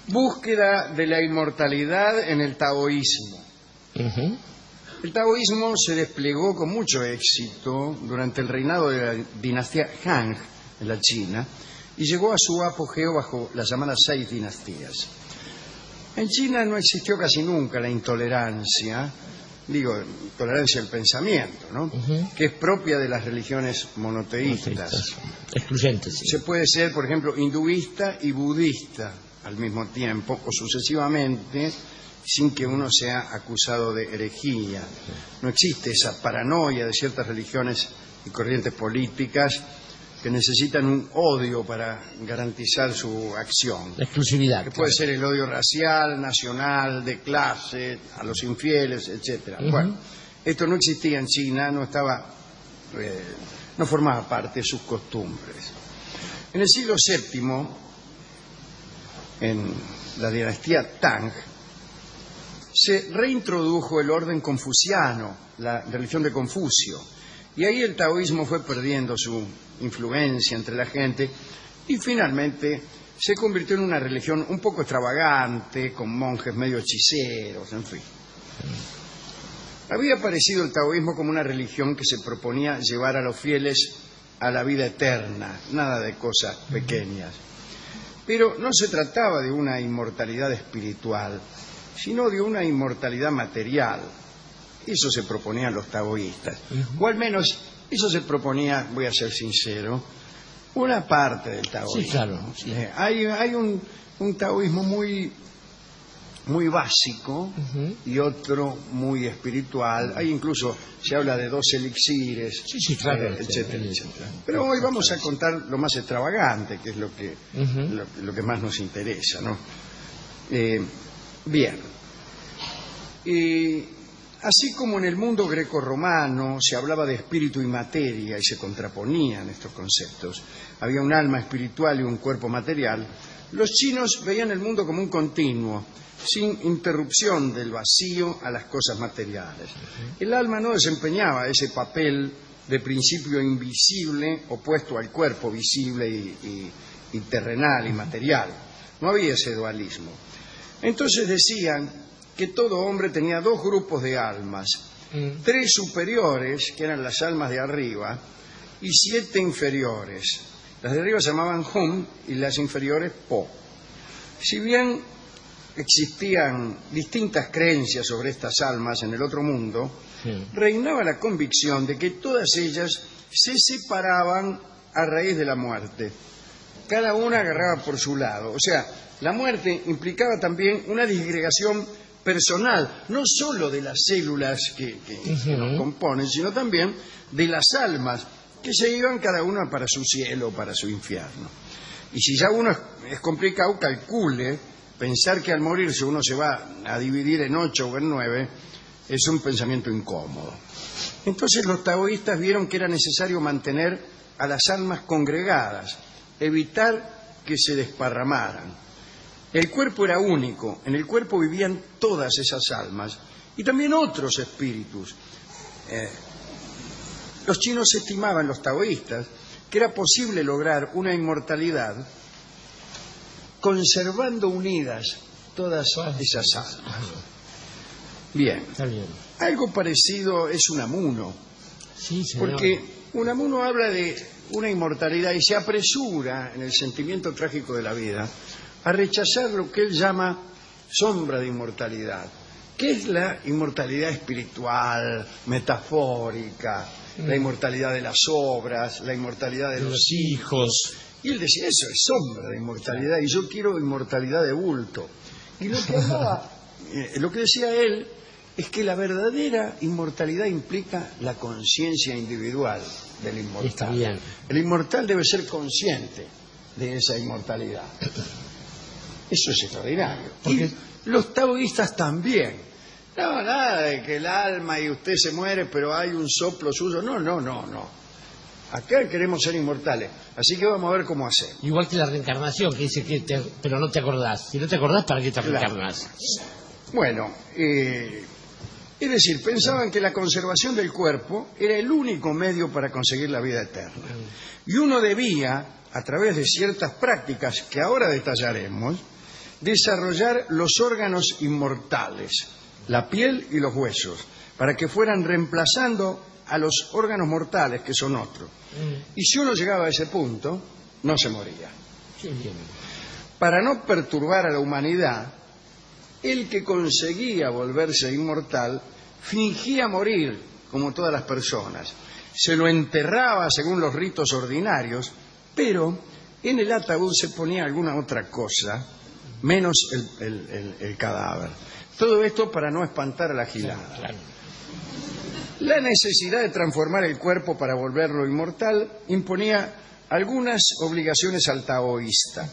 Búsqueda de la inmortalidad en el taoísmo. El taoísmo se desplegó con mucho éxito durante el reinado de la dinastía Han en la China y llegó a su apogeo bajo las llamadas 6 dinastías. En China no existió casi nunca la intolerancia, tolerancia del pensamiento, ¿no? Que es propia de las religiones monoteístas. Excluyentes, sí. Se puede ser, por ejemplo, hinduista y budista al mismo tiempo o sucesivamente, sin que uno sea acusado de herejía. No existe esa paranoia de ciertas religiones y corrientes políticas que necesitan un odio para garantizar su acción. La exclusividad. Que puede ser el odio racial, nacional, de clase, a los infieles, etcétera. Bueno, esto no existía en China, no formaba parte de sus costumbres. En el siglo VII, en la dinastía Tang, se reintrodujo el orden confuciano, la religión de Confucio, y ahí el taoísmo fue perdiendo su influencia entre la gente y finalmente se convirtió en una religión un poco extravagante, con monjes medio hechiceros, en fin. Había aparecido el taoísmo como una religión que se proponía llevar a los fieles a la vida eterna, nada de cosas pequeñas. Pero no se trataba de una inmortalidad espiritual, sino de una inmortalidad material. Eso se proponían los taoístas. O al menos eso se proponía, voy a ser sincero, una parte del taoísmo. Sí, claro. Sí. Hay un taoísmo muy básico y otro muy espiritual. Hay incluso, se habla de 2 elixires, claro, etcétera, etcétera. Pero hoy vamos a contar lo más extravagante, que es lo que más nos interesa, ¿no? Bien. Así como en el mundo grecorromano se hablaba de espíritu y materia y se contraponían estos conceptos, había un alma espiritual y un cuerpo material, los chinos veían el mundo como un continuo, sin interrupción del vacío a las cosas materiales. El alma no desempeñaba ese papel de principio invisible opuesto al cuerpo visible y terrenal y material. No había ese dualismo. Entonces decían que todo hombre tenía 2 grupos de almas, 3 superiores, que eran las almas de arriba, y 7 inferiores. Las de arriba se llamaban Hum y las inferiores Po. Si bien existían distintas creencias sobre estas almas en el otro mundo, reinaba la convicción de que todas ellas se separaban a raíz de la muerte. Cada una agarraba por su lado. O sea, la muerte implicaba también una disgregación personal, no solo de las células que nos componen, sino también de las almas que se iban cada una para su cielo, para su infierno. Y si ya uno es complicado, calcule, pensar que al morirse uno se va a dividir en 8 o en 9, es un pensamiento incómodo. Entonces los taoístas vieron que era necesario mantener a las almas congregadas, evitar que se desparramaran. El cuerpo era único, en el cuerpo vivían todas esas almas y también otros espíritus. Los chinos estimaban, los taoístas, que era posible lograr una inmortalidad conservando unidas todas esas almas. Bien. Está bien. Algo parecido es Unamuno, porque Unamuno habla de una inmortalidad y se apresura en el sentimiento trágico de la vida a rechazar lo que él llama sombra de inmortalidad, que es la inmortalidad espiritual, metafórica, la inmortalidad de las obras, la inmortalidad de los hijos. Y él decía, eso es sombra de inmortalidad, y yo quiero inmortalidad de bulto. Y lo que decía él es que la verdadera inmortalidad implica la conciencia individual del inmortal. Está bien. El inmortal debe ser consciente de esa inmortalidad. Eso es extraordinario. Porque los taoístas también. No, nada de que el alma y usted se muere, pero hay un soplo suyo. No. Acá queremos ser inmortales. Así que vamos a ver cómo hacer. Igual que la reencarnación, que dice pero no te acordás. Si no te acordás, ¿para qué te reencarnás? Bueno, es decir, pensaban que la conservación del cuerpo era el único medio para conseguir la vida eterna. Y uno debía, a través de ciertas prácticas que ahora detallaremos, desarrollar los órganos inmortales, la piel y los huesos, para que fueran reemplazando a los órganos mortales, que son otros. Y si uno llegaba a ese punto, no se moría. Sí, bien. Para no perturbar a la humanidad, el que conseguía volverse inmortal fingía morir, como todas las personas. Se lo enterraba según los ritos ordinarios, pero en el ataúd se ponía alguna otra cosa, menos el cadáver. Todo esto para no espantar a la gilada. Claro. La necesidad de transformar el cuerpo para volverlo inmortal imponía algunas obligaciones al taoísta.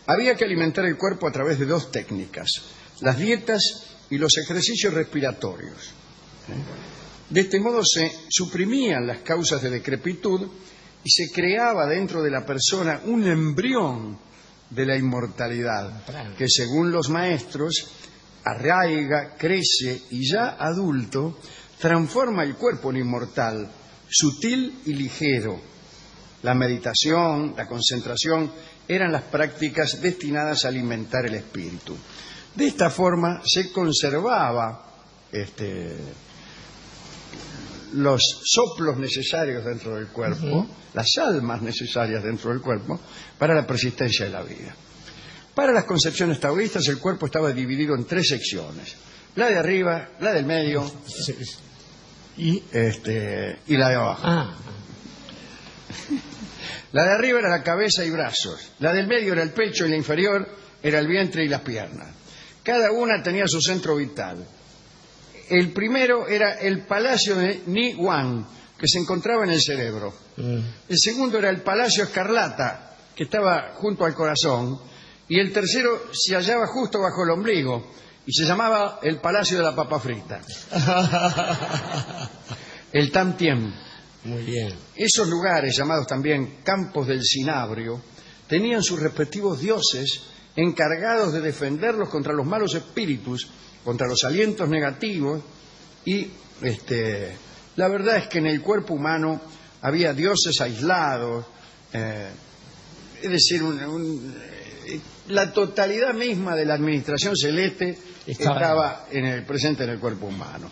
Había que alimentar el cuerpo a través de dos técnicas: las dietas y los ejercicios respiratorios. De este modo se suprimían las causas de decrepitud y se creaba dentro de la persona un embrión de la inmortalidad, que según los maestros arraiga, crece y ya adulto transforma el cuerpo en inmortal, sutil y ligero. La meditación, la concentración eran las prácticas destinadas a alimentar el espíritu. De esta forma se conservaba los soplos necesarios dentro del cuerpo, las almas necesarias dentro del cuerpo para la persistencia de la vida. Para las concepciones taoístas el cuerpo estaba dividido en tres secciones: la de arriba, la del medio y la de abajo. La de arriba era la cabeza y brazos, la del medio era el pecho y la inferior era el vientre y las piernas. Cada una tenía su centro vital. El primero era el palacio de Ni Wan, que se encontraba en el cerebro. El segundo era el palacio escarlata, que estaba junto al corazón. Y el tercero se hallaba justo bajo el ombligo y se llamaba el palacio de la papa frita. El Tam Tien. Muy bien. Esos lugares, llamados también campos del cinabrio, tenían sus respectivos dioses encargados de defenderlos contra los malos espíritus, contra los alientos negativos, y la verdad es que en el cuerpo humano había dioses aislados, es decir, la totalidad misma de la administración celeste estaba presente en el cuerpo humano.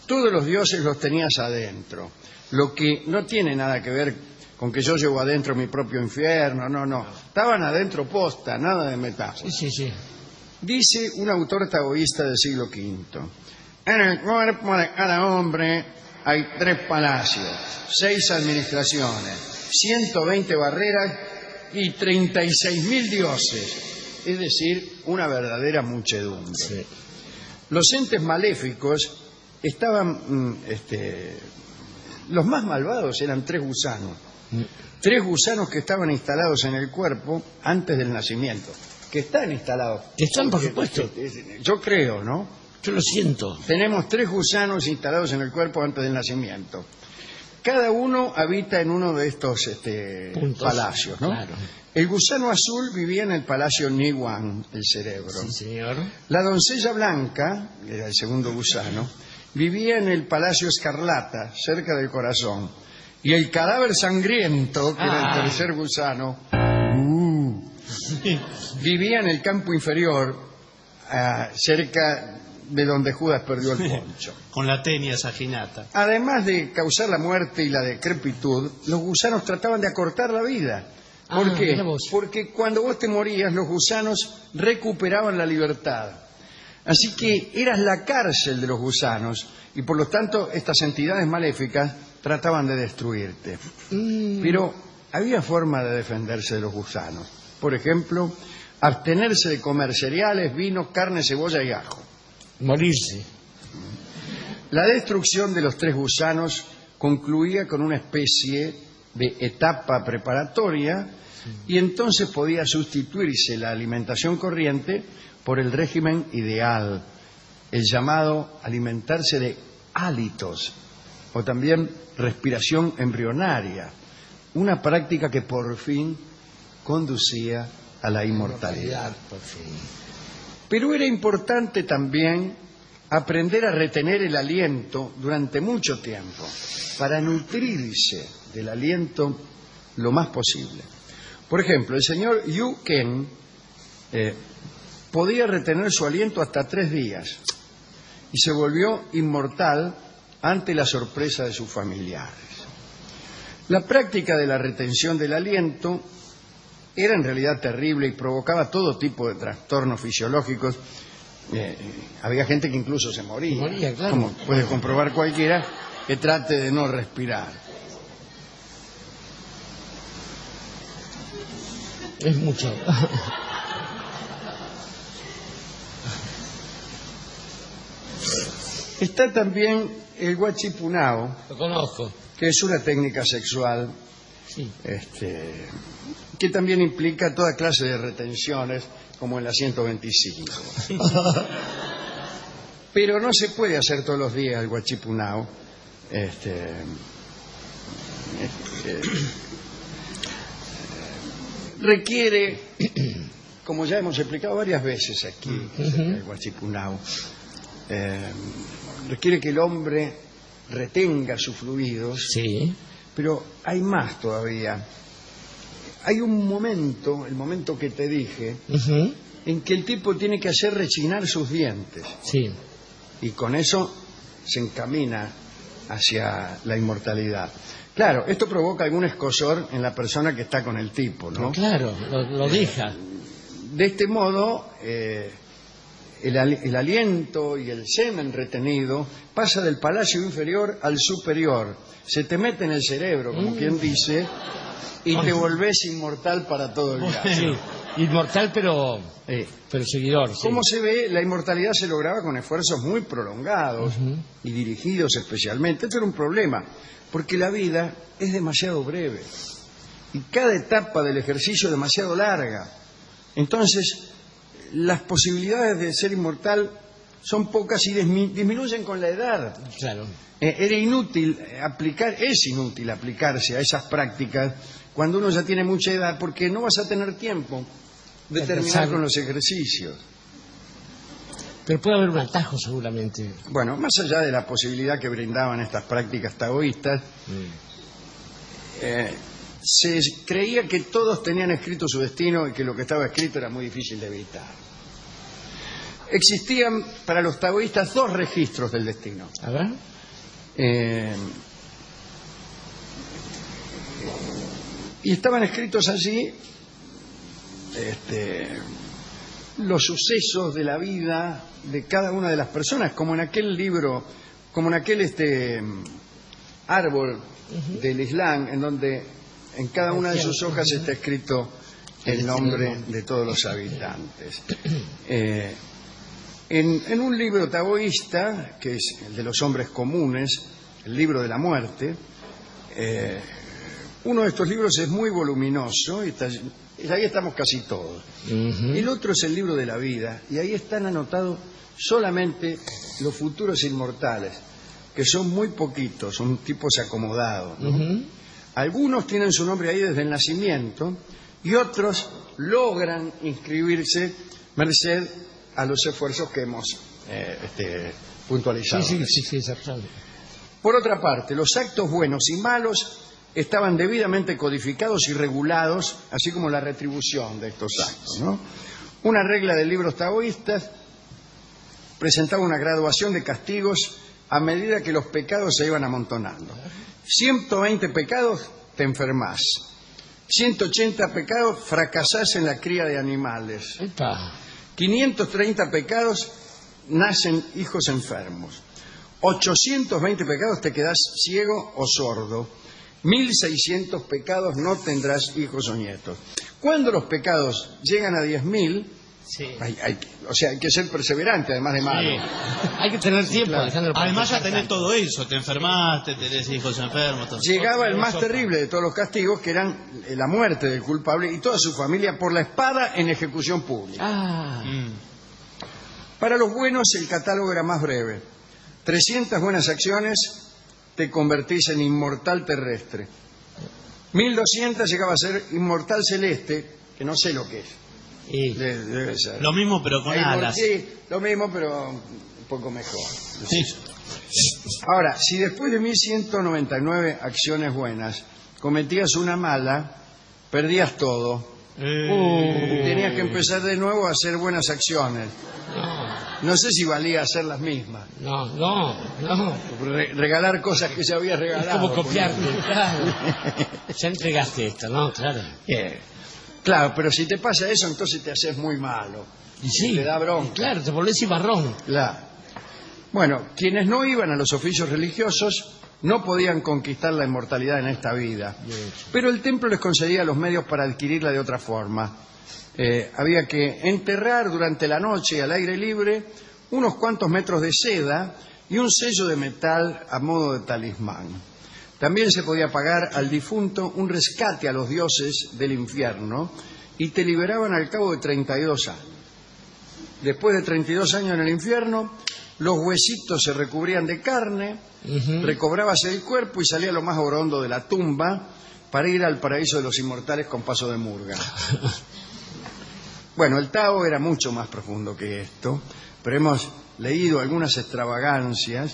Todos los dioses los tenías adentro, lo que no tiene nada que ver con que yo llevo adentro mi propio infierno, no. Estaban adentro posta, nada de metáfora. Sí. Dice un autor taoísta del siglo V: en el cuerpo de cada hombre hay 3 palacios, 6 administraciones, 120 barreras y 36.000 dioses, es decir, una verdadera muchedumbre. Sí. Los entes maléficos estaban, los más malvados eran 3 gusanos. 3 gusanos que estaban instalados en el cuerpo antes del nacimiento. Que están instalados. Están, por supuesto. Yo creo, ¿no? Yo lo siento. Tenemos 3 gusanos instalados en el cuerpo antes del nacimiento. Cada uno habita en uno de estos palacios, ¿no? Claro. El gusano azul vivía en el palacio Ni Wan, el cerebro. Sí, señor. La doncella blanca, que era el segundo gusano, vivía en el palacio escarlata, cerca del corazón. Y el cadáver sangriento, que era el tercer gusano, vivía en el campo inferior, cerca de donde Judas perdió el poncho. Con la tenia saginata. Además de causar la muerte y la decrepitud, los gusanos trataban de acortar la vida. ¿Por qué? Porque cuando vos te morías, los gusanos recuperaban la libertad. Así que eras la cárcel de los gusanos y por lo tanto estas entidades maléficas trataban de destruirte. Pero había forma de defenderse de los gusanos. Por ejemplo, abstenerse de comer cereales, vino, carne, cebolla y ajo. Morirse. La destrucción de los 3 gusanos concluía con una especie de etapa preparatoria y entonces podía sustituirse la alimentación corriente por el régimen ideal, el llamado alimentarse de hálitos o también respiración embrionaria, una práctica que por fin conducía a la inmortalidad. Pero era importante también aprender a retener el aliento durante mucho tiempo para nutrirse del aliento lo más posible. Por ejemplo, el señor Yu Ken podía retener su aliento hasta 3 días y se volvió inmortal ante la sorpresa de sus familiares. La práctica de la retención del aliento era en realidad terrible y provocaba todo tipo de trastornos fisiológicos. Había gente que incluso se moría, claro. Como puede comprobar cualquiera que trate de no respirar. Es mucho. Está también el huachipunao, Lo conozco. que es una técnica sexual Sí. que también implica toda clase de retenciones, como en la 125. Pero no se puede hacer todos los días el huachipunao. Requiere, como ya hemos explicado varias veces aquí, el huachipunao, requiere que el hombre retenga sus fluidos. Sí. Pero hay más todavía. Hay un momento, el momento que te dije, Ujú. en que el tipo tiene que hacer rechinar sus dientes. Sí. Y con eso se encamina hacia la inmortalidad. Claro, esto provoca algún escozor en la persona que está con el tipo, ¿no? Claro, lo deja. De este modo, el aliento y el semen retenido pasa del palacio inferior al superior. Se te mete en el cerebro, como quien dice, y te volvés inmortal para todo el caso. Sí. Inmortal, pero seguidor. Sí. Como se ve, la inmortalidad se lograba con esfuerzos muy prolongados y dirigidos especialmente. Esto era un problema, porque la vida es demasiado breve y cada etapa del ejercicio es demasiado larga. Entonces, las posibilidades de ser inmortal son pocas y disminuyen con la edad. Claro. Es inútil aplicarse a esas prácticas cuando uno ya tiene mucha edad, porque no vas a tener tiempo de terminar con los ejercicios. Pero puede haber un atajo seguramente. Bueno, más allá de la posibilidad que brindaban estas prácticas taoístas, se creía que todos tenían escrito su destino y que lo que estaba escrito era muy difícil de evitar. Existían para los taoístas 2 registros del destino. A ver. Y estaban escritos allí los sucesos de la vida de cada una de las personas, como en aquel libro, como en aquel árbol del Islam, en donde en cada una de sus hojas está escrito el nombre de todos los habitantes. En un libro taoísta, que es el de los hombres comunes, el libro de la muerte, uno de estos libros es muy voluminoso y ahí estamos casi todos. El otro es el libro de la vida y ahí están anotados solamente los futuros inmortales, que son muy poquitos, son tipos acomodados, ¿no? Algunos tienen su nombre ahí desde el nacimiento y otros logran inscribirse merced a los esfuerzos que hemos puntualizado. Sí, exacto. Por otra parte, los actos buenos y malos estaban debidamente codificados y regulados, así como la retribución de estos actos, ¿no? Una regla de libros taoístas presentaba una graduación de castigos a medida que los pecados se iban amontonando. 120 pecados, te enfermás. 180 pecados, fracasás en la cría de animales. Epa. 530 pecados, nacen hijos enfermos. 820 pecados, te quedás ciego o sordo. 1600 pecados, no tendrás hijos o nietos. Cuando los pecados llegan a 10.000, Sí. hay que ser perseverante, además de malo. Hay que tener tiempo. Claro. Alejandro, para Además ya pensar tenés tanto. todo eso, te enfermaste, tenés hijos enfermos. Todo. Llegaba el más terrible de todos los castigos, que eran la muerte del culpable y toda su familia por la espada en ejecución pública. Ah. Para los buenos el catálogo era más breve. 300 buenas acciones, te convertís en inmortal terrestre. 1200 llegaba a ser inmortal celeste, que no sé lo que es. Y Debe ser. Lo mismo pero con alas. Sí, lo mismo, pero un poco mejor. Sí. Ahora, si después de 1199 acciones buenas cometías una mala, perdías todo Tenías que empezar de nuevo a hacer buenas acciones. No sé si valía hacer las mismas. No. Regalar cosas que ya habías Es regalado. como copiarte, claro. Ya entregaste esto, ¿no? Claro. Claro, pero si te pasa eso, entonces te haces muy malo. Y sí, te da bronca. claro, te volvés cimarrón. Claro. Bueno, quienes no iban a los oficios religiosos no podían conquistar la inmortalidad en esta vida. Pero el templo les concedía los medios para adquirirla de otra forma. Había que enterrar durante la noche al aire libre unos cuantos metros de seda y un sello de metal a modo de talismán. También se podía pagar al difunto un rescate a los dioses del infierno y te liberaban al cabo de 32 años. Después de 32 años en el infierno, los huesitos se recubrían de carne, recobrábase el cuerpo y salía lo más orondo de la tumba para ir al paraíso de los inmortales con paso de murga. Bueno, el Tao era mucho más profundo que esto, pero hemos leído algunas extravagancias,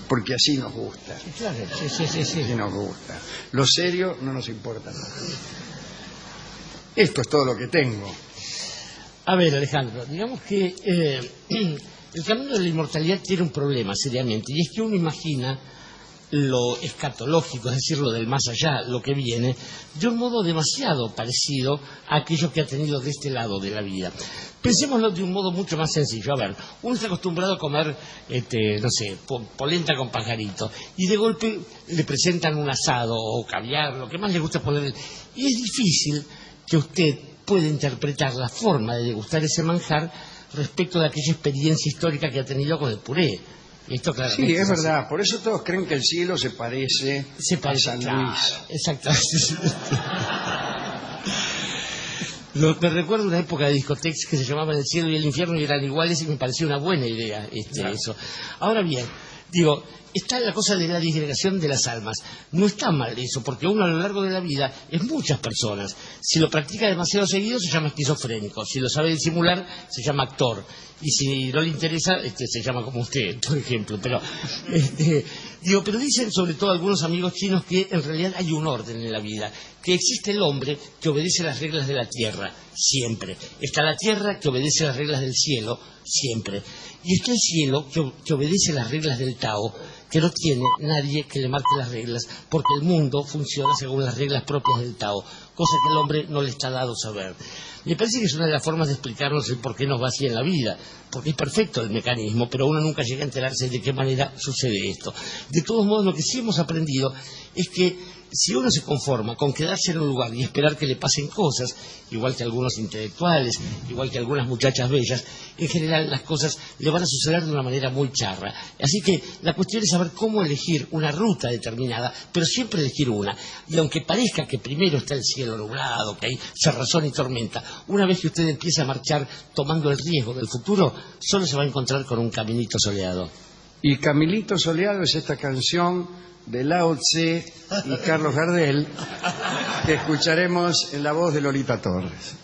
porque así nos gusta. Claro, sí. Así nos gusta. Lo serio no nos importa nada. Esto es todo lo que tengo. A ver, Alejandro, digamos que el camino de la inmortalidad tiene un problema, seriamente, y es que uno imagina lo escatológico, es decir, lo del más allá, lo que viene, de un modo demasiado parecido a aquello que ha tenido de este lado de la vida. Pensémoslo de un modo mucho más sencillo. A ver, uno está acostumbrado a comer, no sé, polenta con pajarito, y de golpe le presentan un asado o caviar, lo que más le gusta poner. Y es difícil que usted pueda interpretar la forma de degustar ese manjar respecto de aquella experiencia histórica que ha tenido con el puré. Esto claramente Sí, es verdad. Por eso todos creen que el cielo se parece a San claro, Luis. Exactamente. Me recuerdo una época de discotecas que se llamaban El cielo y el infierno y eran iguales y me pareció una buena idea eso. Ahora bien, digo, está la cosa de la disgregación de las almas. No está mal eso, porque uno a lo largo de la vida es muchas personas. Si lo practica demasiado seguido se llama esquizofrénico, si lo sabe disimular se llama actor, y si no le interesa se llama como usted, por ejemplo. Pero pero dicen sobre todo algunos amigos chinos que en realidad hay un orden en la vida, que existe el hombre que obedece las reglas de la tierra siempre, está la tierra que obedece las reglas del cielo siempre, y está el cielo que obedece las reglas del Tao, que no tiene nadie que le marque las reglas, porque el mundo funciona según las reglas propias del Tao, cosa que el hombre no le está dado saber. Me parece que es una de las formas de explicarnos el por qué nos va así en la vida, porque es perfecto el mecanismo, pero uno nunca llega a enterarse de qué manera sucede esto. De todos modos, lo que sí hemos aprendido es que si uno se conforma con quedarse en un lugar y esperar que le pasen cosas, igual que algunos intelectuales, igual que algunas muchachas bellas, en general las cosas le van a suceder de una manera muy charra. Así que la cuestión es saber cómo elegir una ruta determinada, pero siempre elegir una. Y aunque parezca que primero está el cielo nublado, que hay cerrazón y tormenta, una vez que usted empieza a marchar tomando el riesgo del futuro, solo se va a encontrar con un caminito soleado. Y Caminito Soleado es esta canción de Lao Tse y Carlos Gardel que escucharemos en la voz de Lolita Torres.